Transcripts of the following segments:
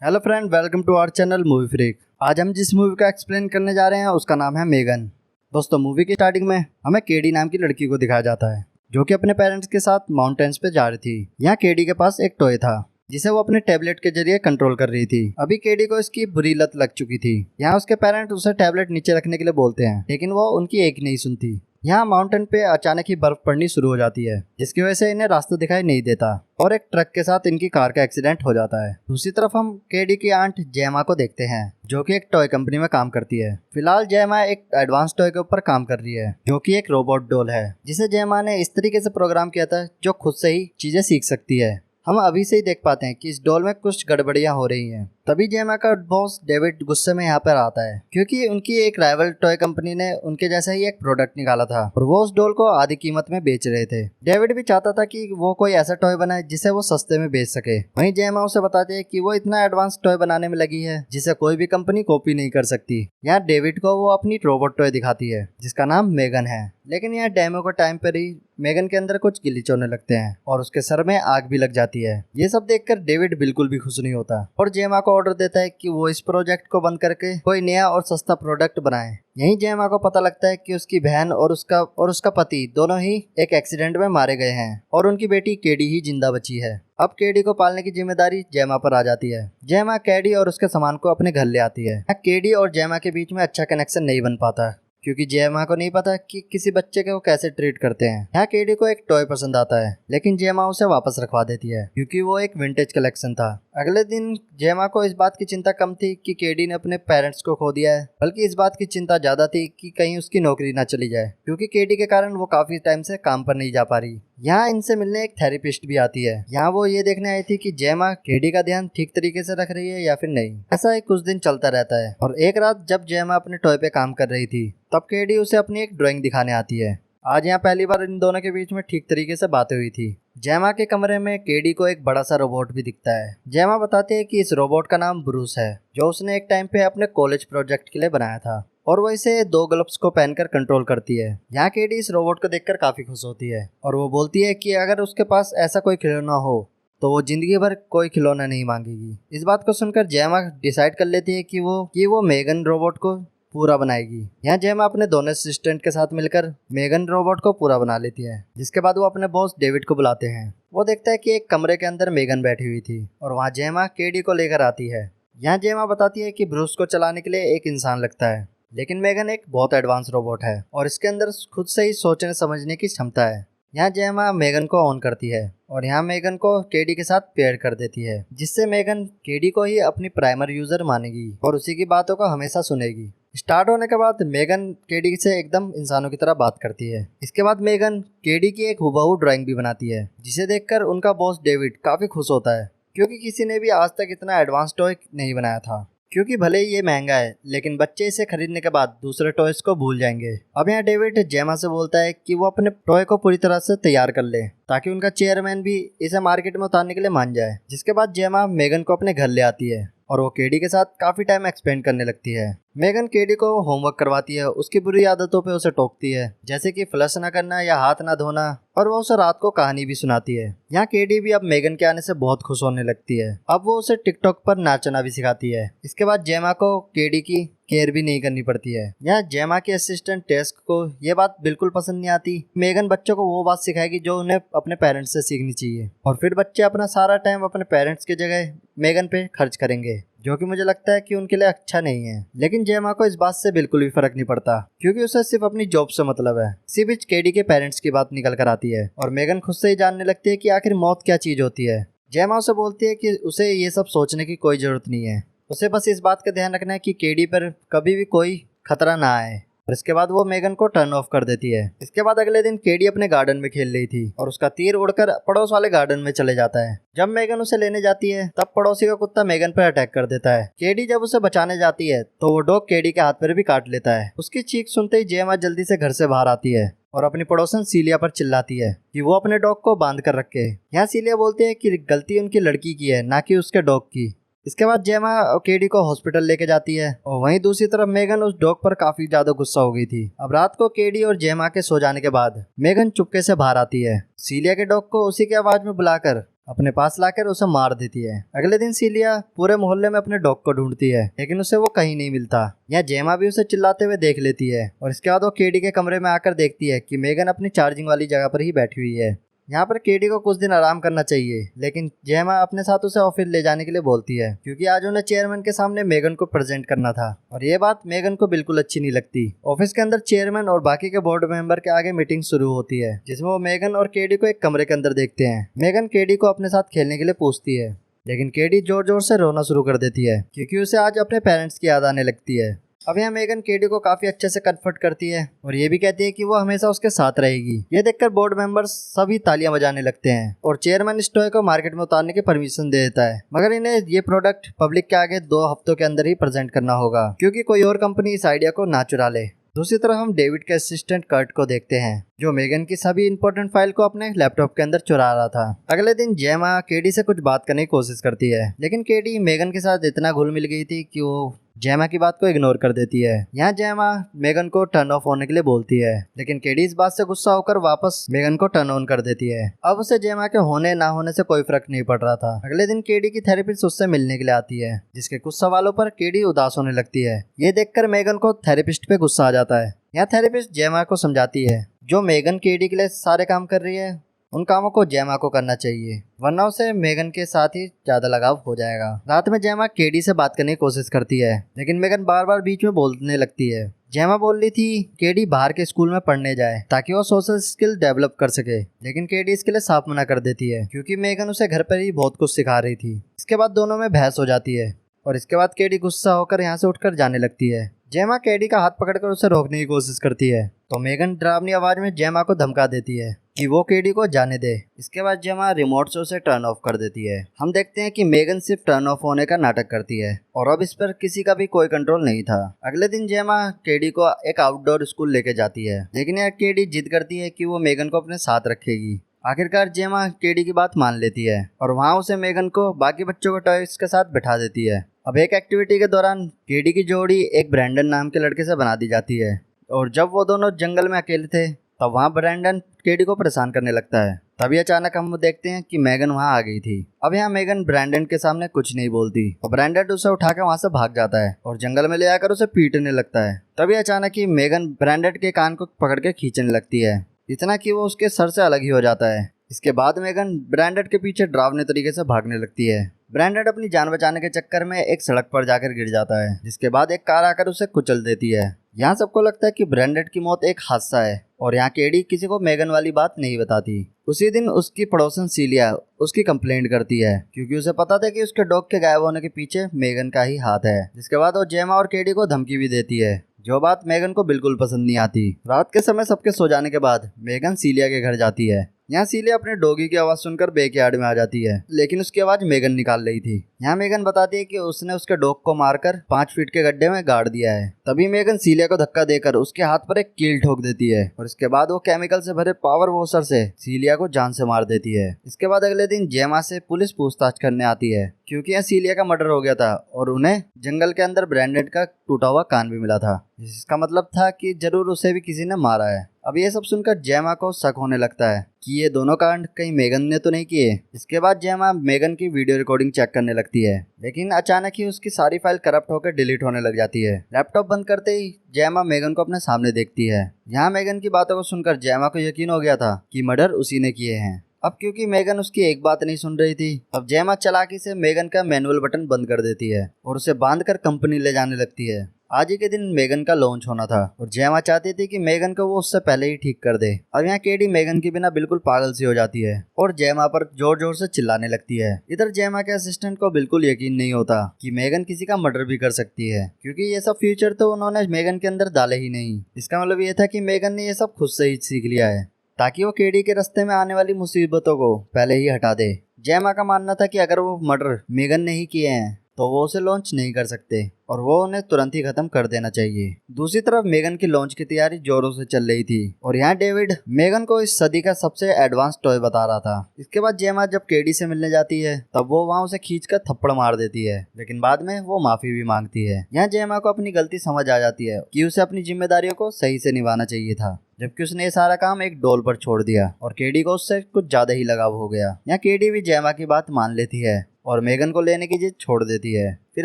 Hello friend, welcome to our channel movie freak. आज हम जिस मूवी का एक्सप्लेन करने जा रहे हैं उसका नाम है मेगन। दोस्तों, मूवी की स्टार्टिंग में हमें केडी नाम की लड़की को दिखाया जाता है जो कि अपने पेरेंट्स के साथ माउंटेन्स पे जा रही थी। यहाँ केडी के पास एक टॉय था जिसे वो अपने टैबलेट के जरिए कंट्रोल कर रही थी। अभी केडी को इसकी बुरी लत लग चुकी थी। यहाँ उसके पेरेंट्स उसे टैबलेट नीचे रखने के लिए बोलते हैं, लेकिन वो उनकी एक नहीं सुनती। यहाँ माउंटेन पे अचानक ही बर्फ पड़नी शुरू हो जाती है, जिसकी वजह से इन्हें रास्ता दिखाई नहीं देता और एक ट्रक के साथ इनकी कार का एक्सीडेंट हो जाता है। दूसरी तरफ हम केडी की आंट जेमा को देखते हैं जो कि एक टॉय कंपनी में काम करती है। फिलहाल जेमा एक एडवांस टॉय के ऊपर काम कर रही है जो कि एक रोबोट डॉल है, जिसे जेमा ने इस तरीके से प्रोग्राम किया था जो खुद से ही चीजें सीख सकती है। हम अभी से ही देख पाते हैं कि इस डॉल में कुछ गड़बड़ियां हो रही हैं। तभी जेमा का बॉस डेविड गुस्से में यहाँ पर आता है क्योंकि उनकी एक राइवल टॉय कंपनी ने उनके जैसा ही एक प्रोडक्ट निकाला था और वो उस डॉल को आधी कीमत में बेच रहे थे। डेविड भी चाहता था कि वो कोई ऐसा टॉय बनाए जिसे वो सस्ते में बेच सके। वहीं जेमा उसे बताती है कि वो इतना एडवांस टॉय बनाने में लगी है जिसे कोई भी कंपनी कॉपी नहीं कर सकती। यहाँ डेविड को वो अपनी रोबोट टॉय दिखाती है जिसका नाम मेगन है, लेकिन यहाँ डेमो के टाइम पर ही मेगन के अंदर कुछ गिलिच होने लगते हैं और उसके सर में आग भी लग जाती है। ये सब देखकर डेविड बिल्कुल भी खुश नहीं होता और जेमा को ऑर्डर देता है कि वो इस प्रोजेक्ट को बंद करके कोई नया और सस्ता प्रोडक्ट बनाए। यहीं जेमा को पता लगता है कि उसकी बहन और उसका पति दोनों ही एक एक्सीडेंट में मारे गए हैं और उनकी बेटी केडी ही जिंदा बची है। अब केडी को पालने की जिम्मेदारी जेमा पर आ जाती है। जेमा केडी और उसके सामान को अपने घर ले आती है। केडी और जेमा के बीच में अच्छा कनेक्शन नहीं बन पाता क्योंकि जेमा को नहीं पता कि किसी बच्चे को कैसे ट्रीट करते हैं। यहाँ केडी को एक टॉय पसंद आता है, लेकिन जेमा उसे वापस रखवा देती है क्योंकि वो एक विंटेज कलेक्शन था। अगले दिन जेमा को इस बात की चिंता कम थी कि केडी ने अपने पेरेंट्स को खो दिया है, बल्कि इस बात की चिंता ज्यादा थी कि कहीं उसकी नौकरी ना चली जाए, क्योंकि केडी के कारण वो काफी टाइम से काम पर नहीं जा पा रही। यहाँ इनसे मिलने एक थेरेपिस्ट भी आती है। यहाँ वो ये देखने आई थी कि जेमा केडी का ध्यान ठीक तरीके से रख रही है या फिर नहीं। ऐसा ही कुछ दिन चलता रहता है और एक रात जब जेमा अपने टॉय पे काम कर रही थी तब केडी उसे अपनी एक ड्राइंग दिखाने आती है। आज यहाँ पहली बार इन दोनों के बीच में ठीक तरीके से बातें हुई थी। जेमा के कमरे में केडी को एक बड़ा सा रोबोट भी दिखता है। जेमा बताती है कि इस रोबोट का नाम ब्रूस है, जो उसने एक टाइम पे अपने कॉलेज प्रोजेक्ट के लिए बनाया था और वो इसे 2 ग्लव्स को पहनकर कंट्रोल करती है। यहाँ केडी इस रोबोट को देखकर काफी खुश होती है और वो बोलती है कि अगर उसके पास ऐसा कोई खिलौना हो तो वो जिंदगी भर कोई खिलौना नहीं मांगेगी। इस बात को सुनकर जेमा डिसाइड कर लेती है कि वो मेगन रोबोट को पूरा बनाएगी। यहाँ जेमा अपने दोनों असिस्टेंट के साथ मिलकर मेगन रोबोट को पूरा बना लेती है, जिसके बाद वो अपने बॉस डेविड को बुलाते हैं। वो देखता है कि एक कमरे के अंदर मेगन बैठी हुई थी और वहाँ जेमा केडी को लेकर आती है। यहाँ जेमा बताती है कि ब्रूस को चलाने के लिए एक इंसान लगता है, लेकिन मेगन एक बहुत एडवांस रोबोट है और इसके अंदर खुद से ही सोचने समझने की क्षमता है। यहाँ जेमा मेगन को ऑन करती है और यहाँ मेगन को केडी के साथ पेयर कर देती है, जिससे मेगन केडी को ही अपनी प्राइमरी यूजर मानेगी और उसी की बातों को हमेशा सुनेगी। स्टार्ट होने के बाद मेगन केडी से एकदम इंसानों की तरह बात करती है। इसके बाद मेगन केडी की एक हुबहू ड्राइंग भी बनाती है, जिसे देखकर उनका बॉस डेविड काफी खुश होता है क्योंकि किसी ने भी आज तक इतना एडवांस टॉय नहीं बनाया था। क्योंकि भले ही ये महंगा है, लेकिन बच्चे इसे खरीदने के बाद दूसरे टॉयज को भूल जाएंगे। अब यहाँ डेविड जेमा से बोलता है कि वो अपने टॉय को पूरी तरह से तैयार कर ले ताकि उनका चेयरमैन भी इसे मार्केट में उतारने के लिए मान जाए। जिसके बाद जेमा मेगन को अपने घर ले आती है और वो केडी के साथ काफी टाइम एक्सपेंड करने लगती है। मेगन केडी को होमवर्क करवाती है, उसकी बुरी आदतों पे उसे टोकती है, जैसे कि फ्लश ना करना या हाथ ना धोना, और वो उसे रात को कहानी भी सुनाती है। यहाँ केडी भी अब मेगन के आने से बहुत खुश होने लगती है। अब वो उसे टिकटॉक पर नाचना भी सिखाती है। इसके बाद जेमा को केडी की केयर भी नहीं करनी पड़ती है। यहाँ जेमा के असिस्टेंट टेस्क को ये बात बिल्कुल पसंद नहीं आती। मेगन बच्चों को वो बात सिखाएगी जो उन्हें अपने पेरेंट्स से सीखनी चाहिए और फिर बच्चे अपना सारा टाइम अपने पेरेंट्स की जगह मेगन पे खर्च करेंगे, जो कि मुझे लगता है कि उनके लिए अच्छा नहीं है। लेकिन जेमा को इस बात से बिल्कुल भी फर्क नहीं पड़ता क्योंकि उसे सिर्फ अपनी जॉब से मतलब है। इसी बीच केडी के पेरेंट्स की बात निकल कर आती है और मेगन खुद से ही जानने लगती है कि आखिर मौत क्या चीज होती है। जेमा उसे बोलती है कि उसे ये सब सोचने की कोई जरूरत नहीं है, उसे बस इस बात का ध्यान रखना है कि केडी पर कभी भी कोई खतरा ना आए। और इसके बाद वो मेगन को टर्न ऑफ कर देती है। इसके बाद अगले दिन केडी अपने गार्डन में खेल रही थी और उसका तीर उड़कर पड़ोस वाले गार्डन में चले जाता है। जब मेगन उसे लेने जाती है तब पड़ोसी का कुत्ता मेगन पर अटैक कर देता है। केडी जब उसे बचाने जाती है तो वो डॉग केडी के हाथ पर भी काट लेता है। उसकी चीख सुनते ही जेमा जल्दी से घर से बाहर आती है और अपनी पड़ोसन सीलिया पर चिल्लाती है कि वो अपने डॉग को बांध कर रखे। यहाँ सीलिया बोलती है कि गलती उनकी लड़की की है, ना कि उसके डॉग की। इसके बाद जेमा केडी को हॉस्पिटल लेके जाती है और वहीं दूसरी तरफ मेगन उस डॉग पर काफी ज्यादा गुस्सा हो गई थी। अब रात को केडी और जेमा के सो जाने के बाद मेगन चुपके से बाहर आती है। सीलिया के डॉग को उसी की आवाज में बुलाकर अपने पास लाकर उसे मार देती है। अगले दिन सीलिया पूरे मोहल्ले में अपने डॉग को ढूंढती है, लेकिन उसे वो कहीं नहीं मिलता। यहाँ जेमा भी उसे चिल्लाते हुए देख लेती है और इसके बाद वो केडी के कमरे में आकर देखती है कि मेगन अपनी चार्जिंग वाली जगह पर ही बैठी हुई है। यहाँ पर केडी को कुछ दिन आराम करना चाहिए, लेकिन जेमा अपने साथ उसे ऑफिस ले जाने के लिए बोलती है, क्योंकि आज उन्हें चेयरमैन के सामने मेगन को प्रेजेंट करना था और ये बात मेगन को बिल्कुल अच्छी नहीं लगती। ऑफिस के अंदर चेयरमैन और बाकी के बोर्ड मेंबर के आगे मीटिंग शुरू होती है, जिसमें वो मेगन और केडी को एक कमरे के अंदर देखते हैं। मेगन केडी को अपने साथ खेलने के लिए पूछती है, लेकिन केडी जोर जोर से रोना शुरू कर देती है, क्योंकि उसे आज अपने पेरेंट्स की याद आने लगती है। अब यहाँ मेगन केडी को काफी अच्छे से कन्फर्ट करती है और ये भी कहती है कि वो हमेशा उसके साथ रहेगी। ये देखकर बोर्ड मेंबर्स सभी तालियां बजाने लगते हैं और चेयरमैन इस टॉय को मार्केट में उतारने की परमिशन दे देता है, मगर इन्हें ये प्रोडक्ट पब्लिक के आगे 2 हफ्तों के अंदर ही प्रेजेंट करना होगा, क्योंकि कोई और कंपनी इस आइडिया को ना चुरा ले। दूसरी तरफ हम डेविड के असिस्टेंट कर्ट को देखते हैं, जो मेगन की सभी इंपॉर्टेंट फाइल को अपने लैपटॉप के अंदर चुरा रहा था। अगले दिन जेमा केडी से कुछ बात करने की कोशिश करती है, लेकिन केडी मेगन के साथ इतना घुल मिल गई थी कि वो जेमा की बात को इग्नोर कर देती है। यहाँ जेमा मेगन को टर्न ऑफ होने के लिए बोलती है, लेकिन केडी इस बात से गुस्सा होकर वापस मेगन को टर्न ऑन कर देती है। अब उसे जेमा के होने ना होने से कोई फर्क नहीं पड़ रहा था। अगले दिन केडी की थेरेपिस्ट उससे मिलने के लिए आती है, जिसके कुछ सवालों पर केडी उदास होने लगती है। ये देखकर मेगन को थेरेपिस्ट पे गुस्सा आ जाता है। यहाँ थेरेपिस्ट जेमा को समझाती है, जो मेगन केडी के लिए सारे काम कर रही है उन कामों को जेमा को करना चाहिए, वरना उसे मेगन के साथ ही ज्यादा लगाव हो जाएगा। रात में जेमा केडी से बात करने की कोशिश करती है, लेकिन मेगन बार बार बीच में बोलने लगती है। जेमा बोल रही थी केडी बाहर के स्कूल में पढ़ने जाए ताकि वो सोशल स्किल डेवलप कर सके, लेकिन केडी इसके लिए साफ मना कर देती है, क्योंकि मेगन उसे घर पर ही बहुत कुछ सिखा रही थी। इसके बाद दोनों में बहस हो जाती है और इसके बाद केडी गुस्सा होकर यहाँ से उठकर जाने लगती है। जेमा केडी का हाथ पकड़कर उसे रोकने की कोशिश करती है, तो मेगन डरावनी आवाज में जेमा को धमका देती है कि वो केडी को जाने दे। इसके बाद जेमा रिमोट से उसे टर्न ऑफ कर देती है। हम देखते हैं कि मेगन सिर्फ टर्न ऑफ होने का नाटक करती है और अब इस पर किसी का भी कोई कंट्रोल नहीं था। अगले दिन जेमा केडी को एक आउटडोर स्कूल लेके जाती है, लेकिन यार केडी जिद करती है कि वो मेगन को अपने साथ रखेगी। आखिरकार जेमा केडी की बात मान लेती है और वहाँ उसे मेगन को बाकी बच्चों के टॉयज के साथ बैठा देती है। अब एक एक्टिविटी के दौरान केडी की जोड़ी एक ब्रैंडन नाम के लड़के से बना दी जाती है और जब वो दोनों जंगल में अकेले थे तब वहाँ ब्रैंडन केडी को परेशान करने लगता है। तभी अचानक हम देखते हैं कि मेगन वहाँ आ गई थी। अब यहाँ मेगन ब्रैंडन के सामने कुछ नहीं बोलती और ब्रैंडन उसे उठाकर वहाँ से भाग जाता है और जंगल में ले जाकर उसे पीटने लगता है। तभी अचानक ही मेगन ब्रैंडन के कान को पकड़ के खींचने लगती है, इतना कि वो उसके सर से अलग ही हो जाता है। इसके बाद मेगन ब्रैंडन के पीछे डरावने तरीके से भागने लगती है। ब्रैंडन अपनी जान बचाने के चक्कर में एक सड़क पर जाकर गिर जाता है, जिसके बाद एक कार आकर उसे कुचल देती है। यहाँ सबको लगता है कि ब्रैंडन की मौत एक हादसा है और यहाँ केडी किसी को मेगन वाली बात नहीं बताती। उसी दिन उसकी पड़ोसन सीलिया उसकी कंप्लेंट करती है, क्योंकि उसे पता था कि उसके डॉग के गायब होने के पीछे मेगन का ही हाथ है। जिसके बाद वो जेमा और केडी को धमकी भी देती है, जो बात मेगन को बिल्कुल पसंद नहीं आती। रात के समय सबके सो जाने के बाद मेगन सीलिया के घर जाती है। यहाँ सीलिया अपने डॉगी की आवाज सुनकर बैकयार्ड में आ जाती है, लेकिन उसकी आवाज मेगन निकाल रही थी। यहाँ मेगन बताती है कि उसने उसके डॉग को मारकर 5 फीट के गड्ढे में गाड़ दिया है। तभी मेगन सीलिया को धक्का देकर उसके हाथ पर एक कील ठोक देती है और इसके बाद वो केमिकल से भरे पावर वॉशर से सीलिया को जान से मार देती है। इसके बाद अगले दिन जेमा से पुलिस पूछताछ करने आती है, क्योंकि यहाँ सीलिया का मर्डर हो गया था और उन्हें जंगल के अंदर ब्रैंडन का टूटा हुआ कान भी मिला था, जिसका मतलब था कि जरूर उसे भी किसी ने मारा है। अब ये सब सुनकर जेमा को शक होने लगता है कि ये दोनों कांड कहीं मेगन ने तो नहीं किए। इसके बाद जेमा मेगन की वीडियो रिकॉर्डिंग चेक करने लगती है, लेकिन अचानक ही उसकी सारी फाइल करप्ट होकर डिलीट होने लग जाती है। लैपटॉप बंद करते ही जेमा मेगन को अपने सामने देखती है। यहाँ मेगन की बातों को सुनकर जेमा को यकीन हो गया था कि मर्डर उसी ने किए हैं। अब क्योंकि मेगन उसकी एक बात नहीं सुन रही थी, अब जेमा चालाकी से मेगन का मैनुअल बटन बंद कर देती है और उसे बांधकर कंपनी ले जाने लगती है। आज ही के दिन मेगन का लॉन्च होना था और जेमा चाहती थी कि मेगन को वो उससे पहले ही ठीक कर दे। अब यहाँ केडी मेगन के बिना बिल्कुल पागल सी हो जाती है और जेमा पर जोर जोर से चिल्लाने लगती है। इधर जेमा के असिस्टेंट को बिल्कुल यकीन नहीं होता कि मेगन किसी का मर्डर भी कर सकती है, क्योंकि ये सब फ्यूचर तो उन्होंने मेगन के अंदर डाले ही नहीं। इसका मतलब ये था कि मेगन ने ये सब खुद से ही सीख लिया है ताकि वो केडी के रास्ते में आने वाली मुसीबतों को पहले ही हटा दे। जेमा का मानना था कि अगर वो मर्डर मेगन ने ही किए हैं तो वो उसे लॉन्च नहीं कर सकते और वो उन्हें तुरंत ही खत्म कर देना चाहिए। दूसरी तरफ मेगन की लॉन्च की तैयारी जोरों से चल रही थी और यहाँ डेविड मेगन को इस सदी का सबसे एडवांस टॉय बता रहा था। इसके बाद जेमा जब केडी से मिलने जाती है तब वो वहाँ उसे खींचकर थप्पड़ मार देती है, लेकिन बाद में वो माफी भी मांगती है। यहाँ जेमा को अपनी गलती समझ आ जाती है कि उसे अपनी जिम्मेदारियों को सही से निभाना चाहिए था, जबकि उसने ये सारा काम एक डॉल पर छोड़ दिया और केडी को उससे कुछ ज्यादा ही लगाव हो गया। यहाँ केडी भी जेमा की बात मान लेती है और मेगन को लेने की जिद छोड़ देती है। फिर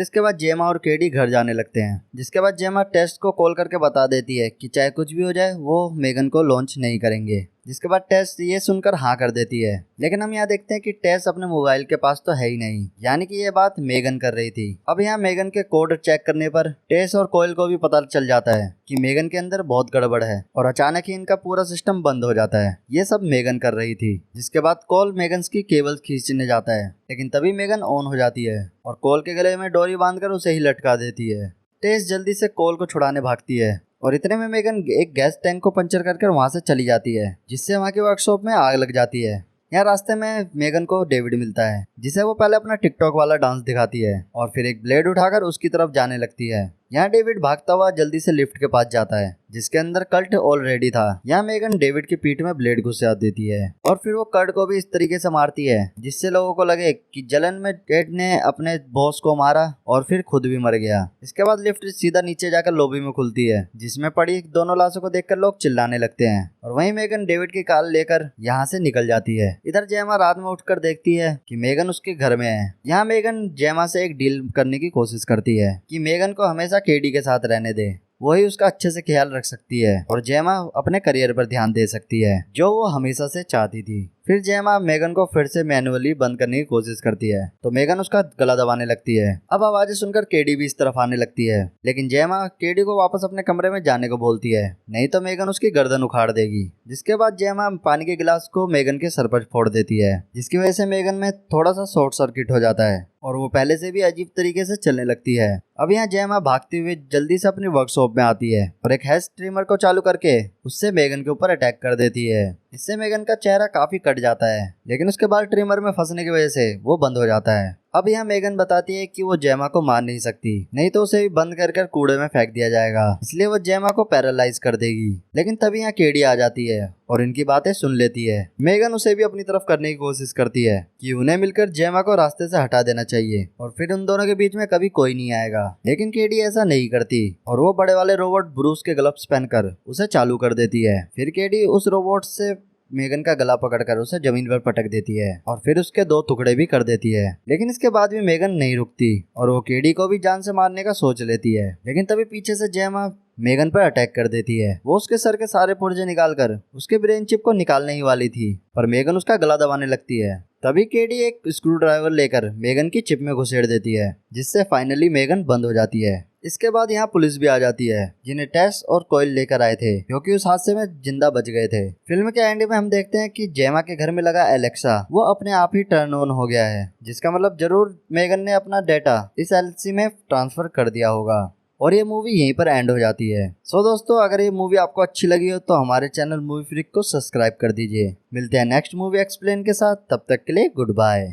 इसके बाद जेमा और केडी घर जाने लगते हैं, जिसके बाद जेमा टेस्ट को कॉल करके बता देती है कि चाहे कुछ भी हो जाए वो मेगन को लॉन्च नहीं करेंगे। जिसके बाद टेस ये सुनकर हाँ कर देती है, लेकिन हम यहाँ देखते हैं कि टेस अपने मोबाइल के पास तो है ही नहीं, यानी कि ये बात मेगन कर रही थी। अब यहाँ मेगन के कोड चेक करने पर टेस और कोयल को भी पता चल जाता है कि मेगन के अंदर बहुत गड़बड़ है और अचानक ही इनका पूरा सिस्टम बंद हो जाता है। ये सब मेगन कर रही थी। जिसके बाद कोल मेगन की केबल खींचने जाता है, लेकिन तभी मेगन ऑन हो जाती है और कोल के गले में डोरी बांधकर उसे ही लटका देती है। टेस जल्दी से कोल को छुड़ाने भागती है और इतने में मेगन एक गैस टैंक को पंचर करके वहां से चली जाती है, जिससे वहां के वर्कशॉप में आग लग जाती है। यहाँ रास्ते में मेगन को डेविड मिलता है, जिसे वो पहले अपना टिकटॉक वाला डांस दिखाती है और फिर एक ब्लेड उठाकर उसकी तरफ जाने लगती है। यहाँ डेविड भागता हुआ जल्दी से लिफ्ट के पास जाता है, जिसके अंदर कर्ट ऑलरेडी था। यहाँ मेगन डेविड की पीठ में ब्लेड घुसा देती है और फिर वो कर्ट को भी इस तरीके से मारती है जिससे लोगों को लगे कि जलन में टेड ने अपने बॉस को मारा और फिर खुद भी मर गया। इसके बाद लिफ्ट सीधा नीचे जाकर लॉबी में खुलती है, जिसमें पड़ी दोनों लाशों को देखकर लोग चिल्लाने लगते हैं और वहीं मेगन डेविड की कार लेकर यहाँ से निकल जाती है। इधर जेमा रात में उठकर देखती है कि मेगन उसके घर में है। यहाँ मेगन जेमा से एक डील करने की कोशिश करती है कि मेगन को हमेशा केडी के साथ रहने दे, वही उसका अच्छे से ख्याल रख सकती है और जेमा अपने करियर पर ध्यान दे सकती है, जो वो हमेशा से चाहती थी। फिर जेमा मेगन को फिर से मैनुअली बंद करने की कोशिश करती है तो मेगन उसका गला दबाने लगती है। अब आवाजें सुनकर केडी भी इस तरफ आने लगती है, लेकिन जेमा केडी को वापस अपने कमरे में जाने को बोलती है, नहीं तो मेगन उसकी गर्दन उखाड़ देगी। जिसके बाद जेमा पानी के गिलास को मेगन के सर पर फोड़ देती है, जिसकी वजह से मेगन में थोड़ा सा शॉर्ट सर्किट हो जाता है और वो पहले से भी अजीब तरीके से चलने लगती है। अब यहाँ जेमा भागते हुए जल्दी से अपनी वर्कशॉप में आती है और एक हेयर ट्रिमर को चालू करके उससे मेगन के ऊपर अटैक कर देती है। इससे मेगन का चेहरा काफी कट जाता है, लेकिन उसके बाल ट्रिमर में फंसने की वजह से वो बंद हो जाता है। अब यहाँ मेगन बताती है कि वो जेमा को मार नहीं सकती, नहीं तो उसे भी बंद कर कूड़े में फेंक दिया जाएगा, इसलिए वो जेमा को पैरालाइज कर देगी। लेकिन तभी यहाँ केडी आ जाती है और इनकी बातें सुन लेती है। मेगन उसे भी अपनी तरफ करने की कोशिश करती है कि उन्हें मिलकर जेमा को रास्ते से हटा देना चाहिए और फिर उन दोनों के बीच में कभी कोई नहीं आएगा, लेकिन केडी ऐसा नहीं करती और वो बड़े वाले रोबोट ब्रूस के ग्लव्स पहनकर उसे चालू कर देती है। फिर केडी उस रोबोट से मेगन का गला पकड़कर उसे जमीन पर पटक देती है और फिर उसके 2 टुकड़े भी कर देती है। लेकिन इसके बाद भी मेगन नहीं रुकती और वो केडी को भी जान से मारने का सोच लेती है, लेकिन तभी पीछे से जेमा मेगन पर अटैक कर देती है। वो उसके सर के सारे पुर्जे निकालकर उसके ब्रेन चिप को निकालने ही वाली थी, पर मेगन उसका गला दबाने लगती है। तभी केडी एक स्क्रू ड्राइवर लेकर मेगन की चिप में घुसेड़ देती है, जिससे फाइनली मेगन बंद हो जाती है। इसके बाद यहाँ पुलिस भी आ जाती है, जिन्हें टेस और कोयल लेकर आए थे, क्योंकि उस हादसे में जिंदा बच गए थे। फिल्म के एंड में हम देखते हैं कि जेमा के घर में लगा एलेक्सा वो अपने आप ही टर्न ऑन हो गया है, जिसका मतलब जरूर मेगन ने अपना डेटा इस एलसी में ट्रांसफर कर दिया होगा और ये मूवी यहीं पर एंड हो जाती है। सो दोस्तों, अगर ये मूवी आपको अच्छी लगी हो तो हमारे चैनल मूवी फ्रीक को सब्सक्राइब कर दीजिए। मिलते हैं नेक्स्ट मूवी एक्सप्लेन के साथ, तब तक के लिए गुड बाय।